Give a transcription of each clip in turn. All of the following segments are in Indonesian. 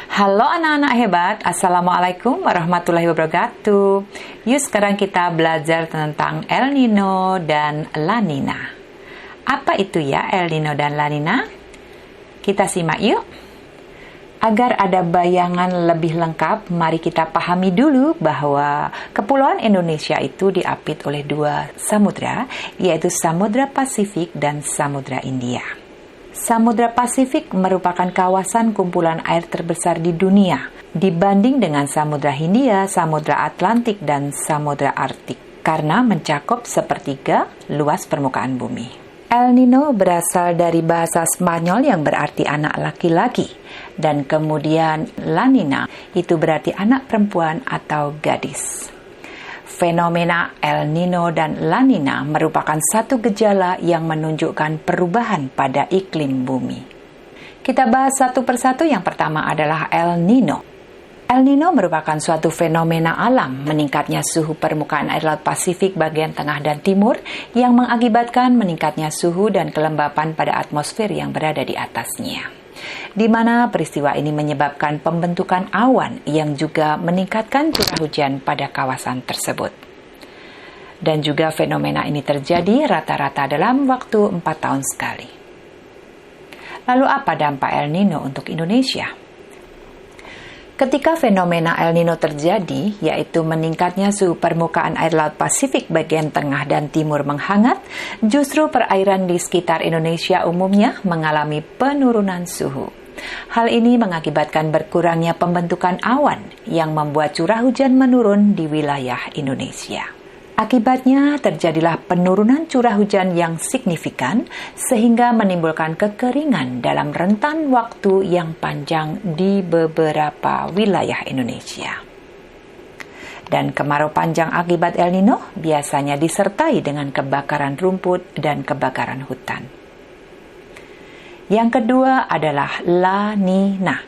Halo anak-anak hebat, Assalamualaikum warahmatullahi wabarakatuh. Yuk sekarang kita belajar tentang El Nino dan La Nina. Apa itu ya El Nino dan La Nina? Kita simak yuk. Agar ada bayangan lebih lengkap, mari kita pahami dulu bahwa Kepulauan Indonesia itu diapit oleh dua samudra, yaitu Samudra Pasifik dan Samudra India. Samudra Pasifik merupakan kawasan kumpulan air terbesar di dunia dibanding dengan Samudra Hindia, Samudra Atlantik, dan Samudra Arktik karena mencakup sepertiga luas permukaan bumi. El Nino berasal dari bahasa Spanyol yang berarti anak laki-laki dan kemudian La Nina itu berarti anak perempuan atau gadis. Fenomena El Nino dan La Nina merupakan satu gejala yang menunjukkan perubahan pada iklim bumi. Kita bahas satu persatu. Yang pertama adalah El Nino. El Nino merupakan suatu fenomena alam meningkatnya suhu permukaan air laut Pasifik bagian tengah dan timur yang mengakibatkan meningkatnya suhu dan kelembapan pada atmosfer yang berada di atasnya, di mana peristiwa ini menyebabkan pembentukan awan yang juga meningkatkan curah hujan pada kawasan tersebut. Dan juga fenomena ini terjadi rata-rata dalam waktu 4 tahun sekali. Lalu apa dampak El Nino untuk Indonesia? Ketika fenomena El Nino terjadi, yaitu meningkatnya suhu permukaan air laut Pasifik bagian tengah dan timur menghangat, justru perairan di sekitar Indonesia umumnya mengalami penurunan suhu. Hal ini mengakibatkan berkurangnya pembentukan awan yang membuat curah hujan menurun di wilayah Indonesia. Akibatnya terjadilah penurunan curah hujan yang signifikan sehingga menimbulkan kekeringan dalam rentan waktu yang panjang di beberapa wilayah Indonesia. Dan kemarau panjang akibat El Nino biasanya disertai dengan kebakaran rumput dan kebakaran hutan. Yang kedua adalah La Nina.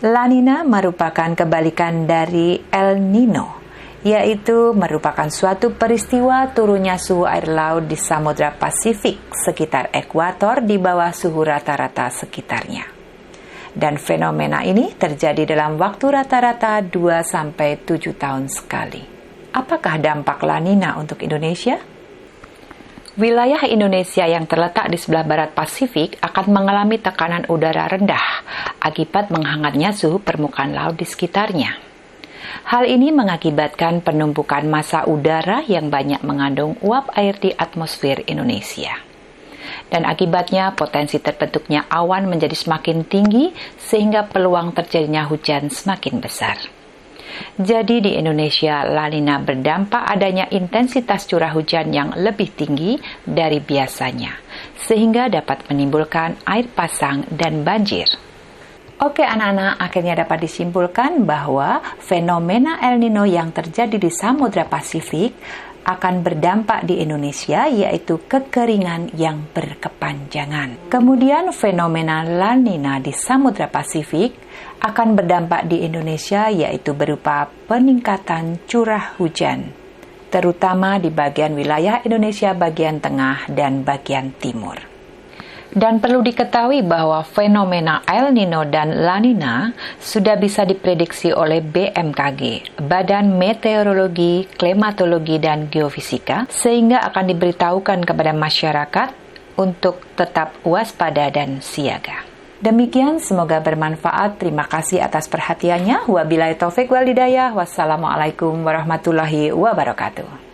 La Nina merupakan kebalikan dari El Nino, yaitu merupakan suatu peristiwa turunnya suhu air laut di Samudra Pasifik sekitar ekuator di bawah suhu rata-rata sekitarnya. Dan fenomena ini terjadi dalam waktu rata-rata 2-7 tahun sekali. Apakah dampak La Nina untuk Indonesia? Wilayah Indonesia yang terletak di sebelah barat Pasifik akan mengalami tekanan udara rendah akibat menghangatnya suhu permukaan laut di sekitarnya. Hal ini mengakibatkan penumpukan massa udara yang banyak mengandung uap air di atmosfer Indonesia. Dan akibatnya potensi terbentuknya awan menjadi semakin tinggi sehingga peluang terjadinya hujan semakin besar. Jadi di Indonesia, La Nina berdampak adanya intensitas curah hujan yang lebih tinggi dari biasanya, sehingga dapat menimbulkan air pasang dan banjir. Oke anak-anak, akhirnya dapat disimpulkan bahwa fenomena El Nino yang terjadi di Samudra Pasifik akan berdampak di Indonesia, yaitu kekeringan yang berkepanjangan. Kemudian fenomena La Nina di Samudra Pasifik akan berdampak di Indonesia, yaitu berupa peningkatan curah hujan, terutama di bagian wilayah Indonesia bagian tengah dan bagian timur. Dan perlu diketahui bahwa fenomena El Nino dan La Nina sudah bisa diprediksi oleh BMKG, Badan Meteorologi, Klimatologi, dan Geofisika, sehingga akan diberitahukan kepada masyarakat untuk tetap waspada dan siaga. Demikian, semoga bermanfaat. Terima kasih atas perhatiannya. Wabillahi taufik wal hidayah. Wassalamualaikum warahmatullahi wabarakatuh.